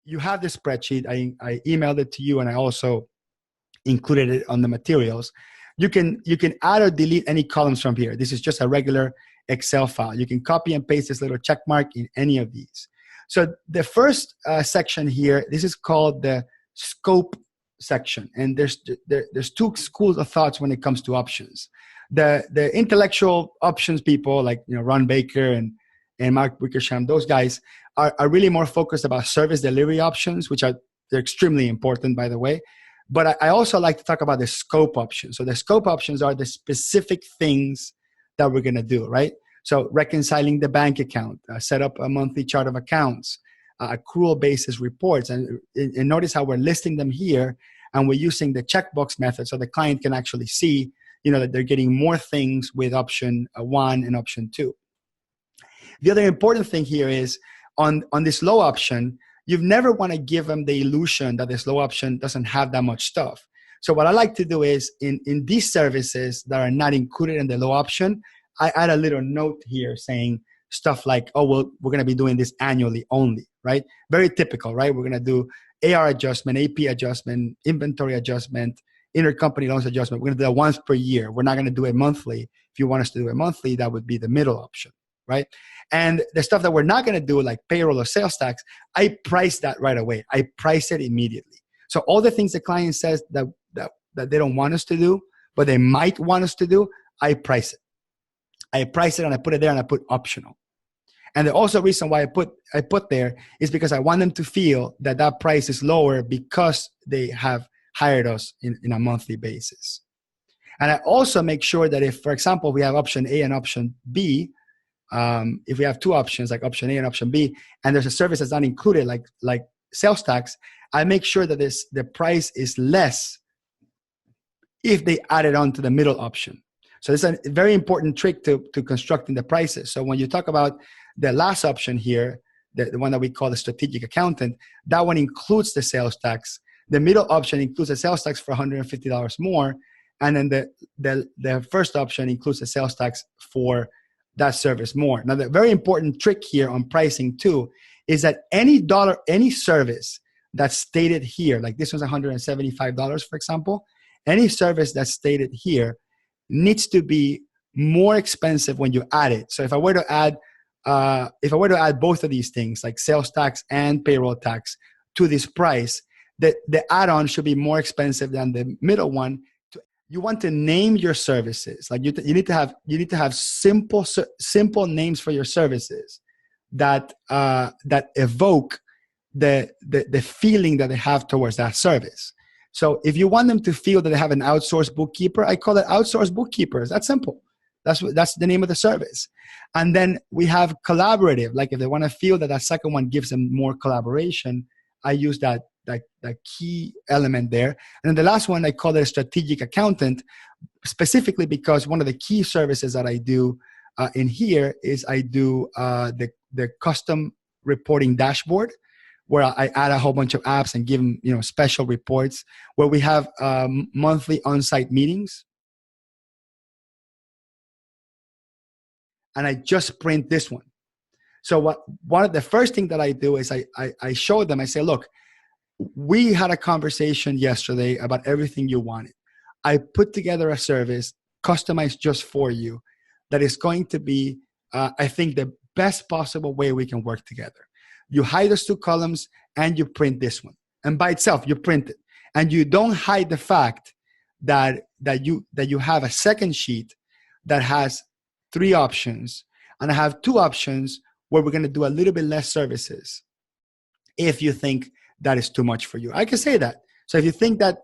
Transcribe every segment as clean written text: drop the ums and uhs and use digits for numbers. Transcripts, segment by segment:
you have the spreadsheet. I emailed it to you, and I also included it on the materials. You can add or delete any columns from here. This is just a regular Excel file. You can copy and paste this little check mark in any of these. So the first section here, this is called the scope section, and there's two schools of thoughts when it comes to options. The intellectual options people, like Ron Baker and Mark Wickersham, those guys are really more focused about service delivery options, which they're extremely important, by the way. But I also like to talk about the scope options. So the scope options are the specific things that we're going to do, right? So reconciling the bank account, set up a monthly chart of accounts, accrual basis reports. And notice how we're listing them here, and we're using the checkbox method so the client can actually see that they're getting more things with option 1 and option 2. The other important thing here is on this low option, you've never want to give them the illusion that this low option doesn't have that much stuff. So what I like to do is in these services that are not included in the low option, I add a little note here saying stuff like, oh, well, we're going to be doing this annually only, right? Very typical, right? We're going to do AR adjustment, AP adjustment, inventory adjustment, intercompany loans adjustment. We're going to do that once per year. We're not going to do it monthly. If you want us to do it monthly, that would be the middle option, right? And the stuff that we're not going to do, like payroll or sales tax, I price that right away. I price it immediately. So all the things the client says that they don't want us to do, but they might want us to do, I price it. I price it and I put it there and I put optional. And the also reason why I put there is because I want them to feel that that price is lower because they have hired us in a monthly basis. And I also make sure that if, for example, we have option A and option B, if we have two options like option A and option B, and there's a service that's not included like sales tax, I make sure that the price is less if they add it on to the middle option. So it's a very important trick to constructing the prices. So when you talk about the last option here, the one that we call the strategic accountant, that one includes the sales tax. The middle option includes the sales tax for $150 more. And then the first option includes the sales tax for that service more. Now, the very important trick here on pricing too is that any service that's stated here, like this one's $175, for example, any service that's stated here needs to be more expensive when you add it. So if I were to add both of these things, like sales tax and payroll tax, to this price, the add-on should be more expensive than the middle one. You want to name your services. Like you need to have simple names for your services that evoke the feeling that they have towards that service. So if you want them to feel that they have an outsourced bookkeeper, I call it outsourced bookkeepers. That's simple. That's the name of the service. And then we have collaborative. Like if they want to feel that second one gives them more collaboration, I use that key element there. And then the last one, I call it a strategic accountant, specifically because one of the key services that I do in here is I do the custom reporting dashboard, where I add a whole bunch of apps and give them special reports, where we have monthly on-site meetings. And I just print this one. So one of the first thing that I do is I show them, I say, look, we had a conversation yesterday about everything you wanted. I put together a service customized just for you that is going to be, I think, the best possible way we can work together. You hide those two columns and you print this one. And by itself, you print it. And you don't hide the fact that you have a second sheet that has 3 options. And I have 2 options where we're going to do a little bit less services if you think that is too much for you. I can say that. So if you think that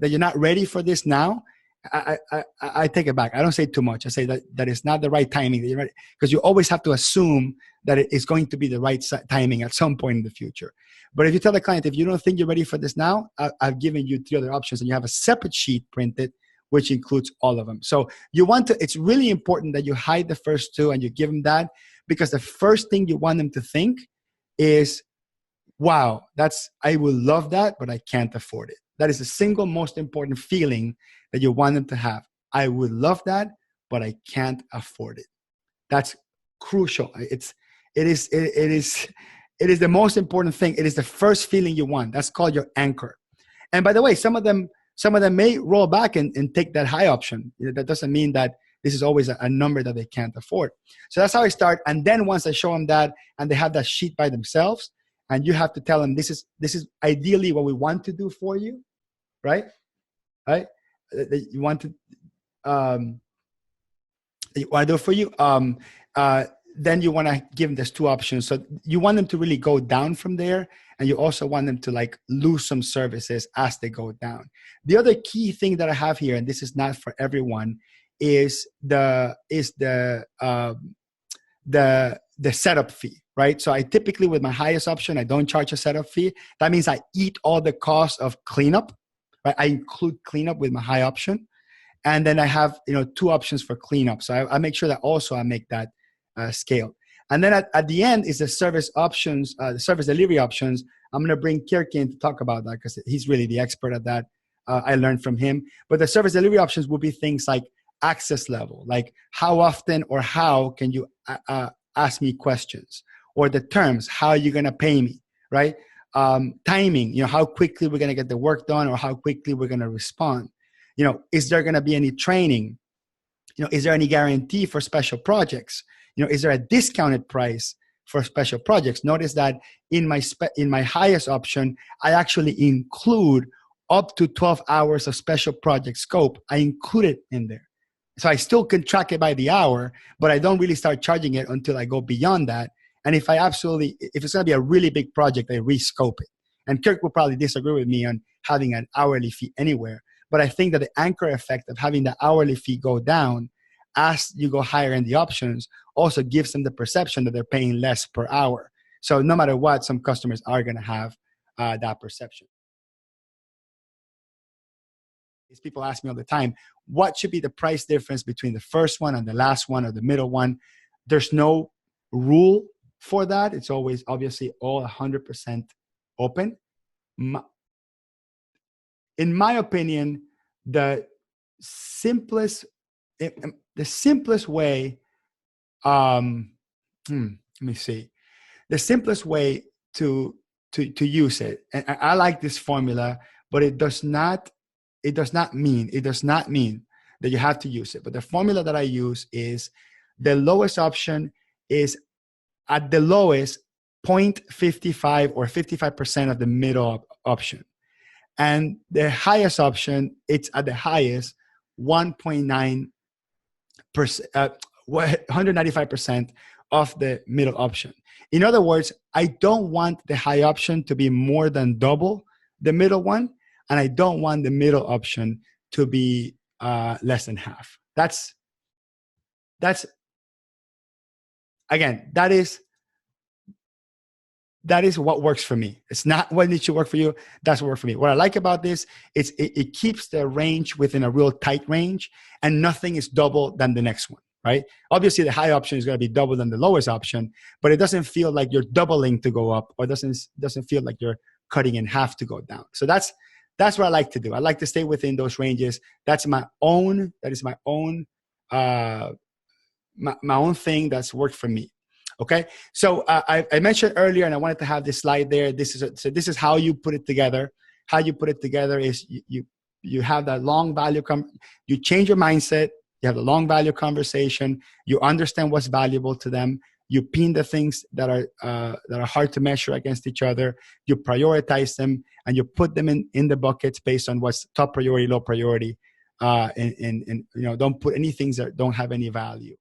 you're not ready for this now, I take it back. I don't say too much. I say that it's not the right timing. That you're ready, because you always have to assume that it is going to be the right timing at some point in the future. But if you tell the client, if you don't think you're ready for this now, I've given you 3 other options, and you have a separate sheet printed which includes all of them. So it's really important that you hide the first 2 and you give them that, because the first thing you want them to think is, wow, I will love that, but I can't afford it. That is the single most important feeling that you want them to have. I would love that, but I can't afford it. That's crucial. It is It is the most important thing. It is the first feeling you want. That's called your anchor. And by the way, some of them may roll back and take that high option. That doesn't mean that this is always a number that they can't afford. So that's how I start. And then once I show them that, and they have that sheet by themselves, and you have to tell them this is ideally what we want to do for you, right? Right? You want to do it for you. Then you want to give them these two options. So you want them to really go down from there, and you also want them to like lose some services as they go down. The other key thing that I have here, and this is not for everyone, is the setup fee, right? So I typically, with my highest option, I don't charge a setup fee. That means I eat all the cost of cleanup, right? I include cleanup with my high option, and then I have two options for cleanup. So I make sure that also I make that scale. And then at the end is the service options, the service delivery options. I'm going to bring Kirk in to talk about that because he's really the expert at that. I learned from him. But the service delivery options will be things like access level, like how often or how can you ask me questions, or the terms, how are you going to pay me, right? Timing, how quickly we're going to get the work done, or how quickly we're going to respond. Is there going to be any training? Is there any guarantee for special projects? Is there a discounted price for special projects? Notice that in my highest option, I actually include up to 12 hours of special project scope. I include it in there. So I still can track it by the hour, but I don't really start charging it until I go beyond that. And if it's going to be a really big project, I rescope it. And Kirk will probably disagree with me on having an hourly fee anywhere. But I think that the anchor effect of having the hourly fee go down as you go higher in the options also gives them the perception that they're paying less per hour. So no matter what, some customers are going to have that perception. These people ask me all the time, what should be the price difference between the first one and the last one, or the middle one? There's no rule for that. It's always obviously all 100% open. In my opinion, the simplest way, let me see, the simplest way to use it, and I like this formula, but it does not mean that you have to use it. But the formula that I use is the lowest option is at the lowest 0.55 or 55% of the middle option. And the highest option, it's at the highest 1.9%, 195% of the middle option. In other words, I don't want the high option to be more than double the middle one, and I don't want the middle option to be less than half. That's again, that is what works for me. It's not what needs to work for you. That's what works for me. What I like about this is it keeps the range within a real tight range, and nothing is double than the next one, right? Obviously, the high option is going to be double than the lowest option, but it doesn't feel like you're doubling to go up, or doesn't feel like you're cutting in half to go down. So that's what I like to do. I like to stay within those ranges. That is my own thing that's worked for me. Okay, so I mentioned earlier, and I wanted to have this slide there. This is how you put it together. How you put it together is you have that long value. You change your mindset. You have the long value conversation. You understand what's valuable to them. You pin the things that are hard to measure against each other. You prioritize them, and you put them in the buckets based on what's top priority, low priority, and don't put any things that don't have any value.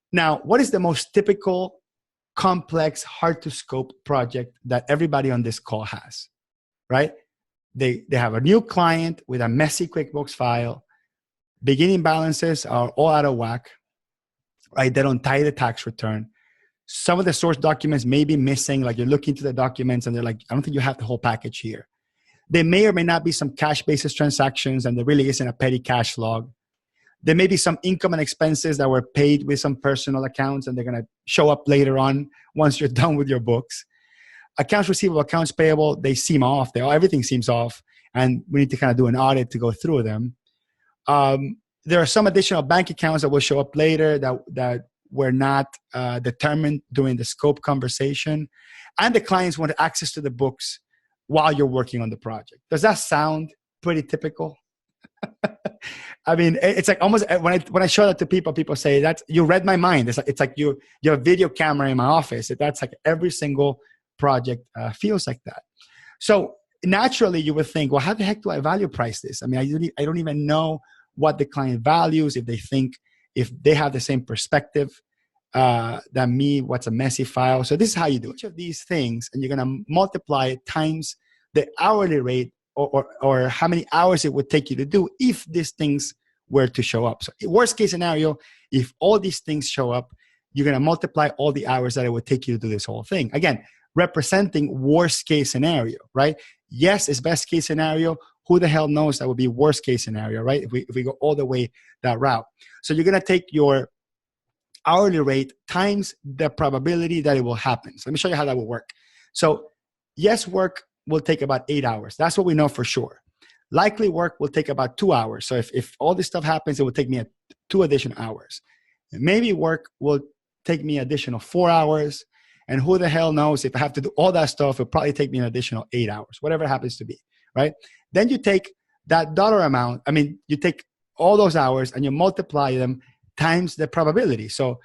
Now, what is the most typical, complex, hard to scope project that everybody on this call has, right? They have a new client with a messy QuickBooks file. Beginning balances are all out of whack, right? They don't tie the tax return. Some of the source documents may be missing, like you're looking to the documents and they're like, I don't think you have the whole package here. There may or may not be some cash basis transactions, and there really isn't a petty cash log. There may be some income and expenses that were paid with some personal accounts, and they're going to show up later on once you're done with your books. Accounts receivable, accounts payable, they seem off. Everything seems off, and we need to kind of do an audit to go through them. There are some additional bank accounts that will show up later that were not determined during the scope conversation, and the clients want access to the books while you're working on the project. Does that sound pretty typical? I mean, it's like almost when I show that to people, people say that you read my mind. It's like you have a video camera in my office. That's like every single project feels like that. So naturally, you would think, well, how the heck do I value price this? I mean, I don't even know what the client values, if they have the same perspective than me, what's a messy file. So this is how you do each of these things, and you're going to multiply it times the hourly rate or how many hours it would take you to do if these things were to show up. So worst case scenario, if all these things show up, you're going to multiply all the hours that it would take you to do this whole thing. Again, representing worst case scenario, right? Yes, it's best case scenario. Who the hell knows that would be worst case scenario, right? If we go all the way that route. So you're going to take your hourly rate times the probability that it will happen. So let me show you how that will work. So yes, work will take about 8 hours. That's what we know for sure. Likely work will take about 2 hours. So if all this stuff happens, it will take me 2 additional hours. Maybe work will take me additional 4 hours. And who the hell knows, if I have to do all that stuff, it'll probably take me an additional 8 hours, whatever it happens to be, right? Then you take that dollar amount, you take all those hours and you multiply them times the probability. So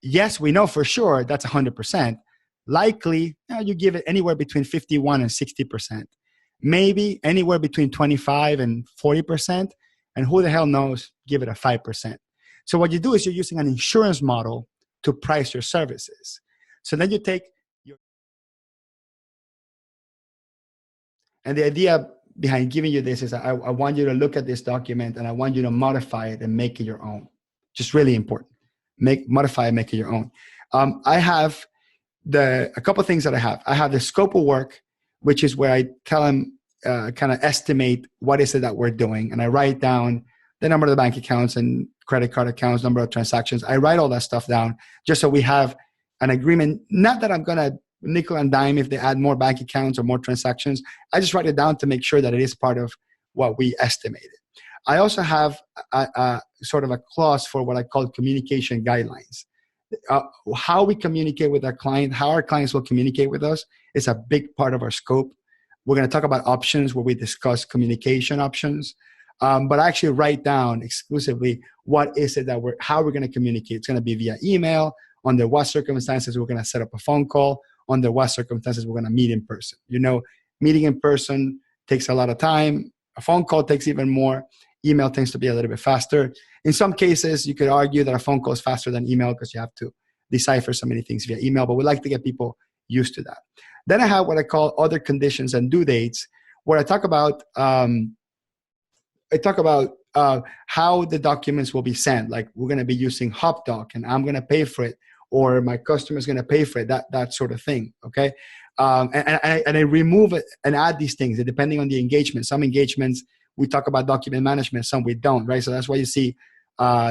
yes, we know for sure that's 100%. Likely, you give it anywhere between 51 and 60%. Maybe anywhere between 25 and 40%. And who the hell knows, give it a 5%. So what you do is you're using an insurance model to price your services. So then you take and the idea behind giving you this is I want you to look at this document and I want you to modify it and make it your own. Just really important. Modify and make it your own. I have a couple of things that I have. I have the scope of work, which is where I tell them, kind of estimate what is it that we're doing. And I write down the number of the bank accounts and credit card accounts, number of transactions. I write all that stuff down just so we have an agreement. Not that I'm going to nickel and dime if they add more bank accounts or more transactions. I just write it down to make sure that it is part of what we estimated. I also have a sort of a clause for what I call communication guidelines. How we communicate with our client, how our clients will communicate with us is a big part of our scope. We're going to talk about options where we discuss communication options. But I actually write down exclusively what is it that how we're going to communicate. It's going to be via email. Under what circumstances we're going to set up a phone call. Under what circumstances we're going to meet in person. Meeting in person takes a lot of time. A phone call takes even more. Email tends to be a little bit faster. In some cases, you could argue that a phone call is faster than email because you have to decipher so many things via email, but we like to get people used to that. Then I have what I call other conditions and due dates, where I talk about how the documents will be sent. Like we're going to be using HubDoc and I'm going to pay for it, or my customer is going to pay for it, that sort of thing, okay? And I remove it and add these things depending on the engagement. Some engagements, we talk about document management, some we don't, right? So that's why you see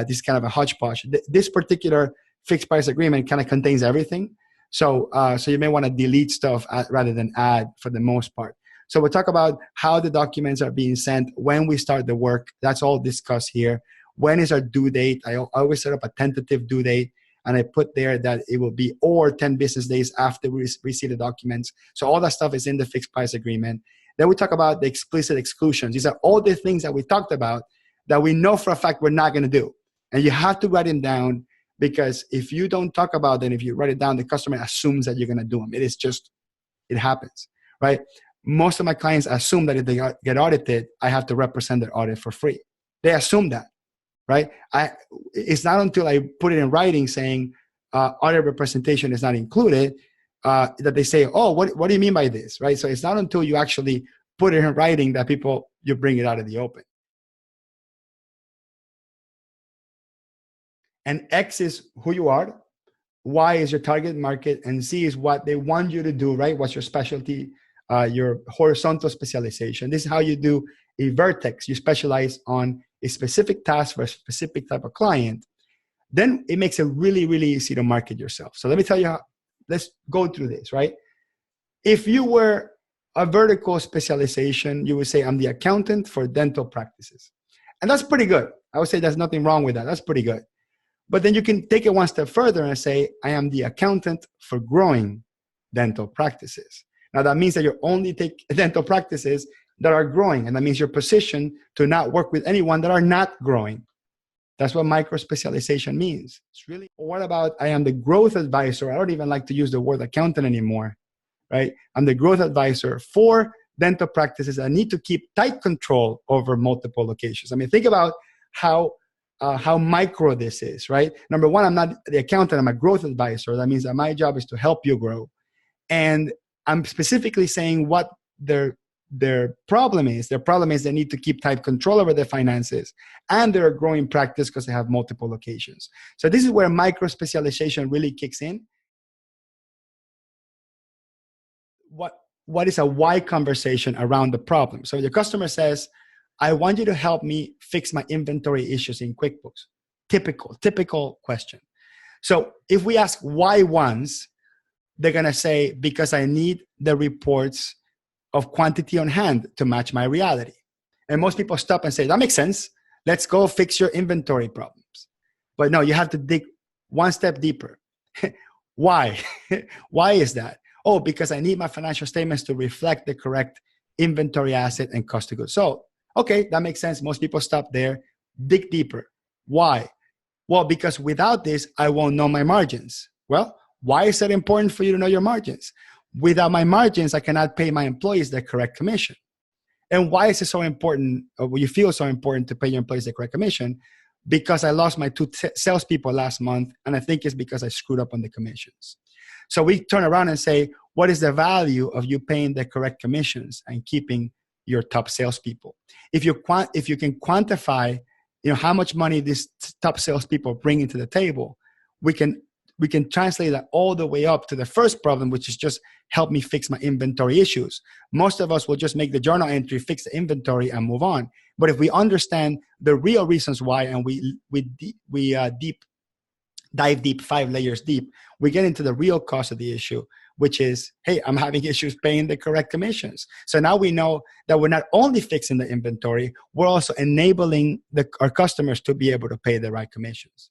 this kind of a hodgepodge. This particular fixed price agreement kind of contains everything. So you may want to delete stuff rather than add for the most part. So we'll talk about how the documents are being sent, when we start the work. That's all discussed here. When is our due date? I always set up a tentative due date, and I put there that it will be or 10 business days after we receive the documents. So all that stuff is in the fixed price agreement. Then we talk about the explicit exclusions. These are all the things that we talked about that we know for a fact we're not going to do. And you have to write them down, because if you don't talk about them, if you write it down, the customer assumes that you're going to do them. It happens, right? Most of my clients assume that if they get audited, I have to represent their audit for free. They assume that, right? It's not until I put it in writing saying audit representation is not included that they say, oh, what do you mean by this, right? So it's not until you actually put it in writing that you bring it out of the open. And X is who you are, Y is your target market, and Z is what they want you to do, right? What's your specialty, your horizontal specialization. This is how you do a vertex. You specialize on a specific task for a specific type of client. Then it makes it really, really easy to market yourself. So let me tell you let's go through this, right? If you were a vertical specialization, you would say, I'm the accountant for dental practices. And that's pretty good. I would say there's nothing wrong with that. That's pretty good. But then you can take it one step further and say, I am the accountant for growing dental practices. Now that means that you only take dental practices that are growing, and that means you're positioned to not work with anyone that are not growing. That's what micro specialization means. It's really, what about I am the growth advisor? I don't even like to use the word accountant anymore, right? I'm the growth advisor for dental practices that need to keep tight control over multiple locations. I mean, think about how micro this is, right? Number one, I'm not the accountant, I'm a growth advisor. That means that my job is to help you grow. And I'm specifically saying what their problem is. Their problem is they need to keep tight control over their finances, and they're a growing practice because they have multiple locations. So this is where micro specialization really kicks in. What is a why conversation around the problem? So your customer says, I want you to help me fix my inventory issues in QuickBooks. Typical question. So if we ask why once, they're going to say, because I need the reports of quantity on hand to match my reality. And most people stop and say, that makes sense. Let's go fix your inventory problems. But no, you have to dig one step deeper. Why? Why is that? Oh, because I need my financial statements to reflect the correct inventory asset and cost of goods sold. Okay, that makes sense. Most people stop there. Dig deeper. Why? Well, because without this, I won't know my margins. Well, why is it important for you to know your margins? Without my margins, I cannot pay my employees the correct commission. And why is it so important, or you feel so important to pay your employees the correct commission? Because I lost my 2 salespeople last month, and I think it's because I screwed up on the commissions. So we turn around and say, what is the value of you paying the correct commissions and keeping your top salespeople? If you can quantify, how much money these top salespeople bring into the table, we can translate that all the way up to the first problem, which is just help me fix my inventory issues. Most of us will just make the journal entry, fix the inventory, and move on. But if we understand the real reasons why, and we dive deep, 5 layers deep, we get into the real cause of the issue, which is, hey, I'm having issues paying the correct commissions. So now we know that we're not only fixing the inventory, we're also enabling our customers to be able to pay the right commissions.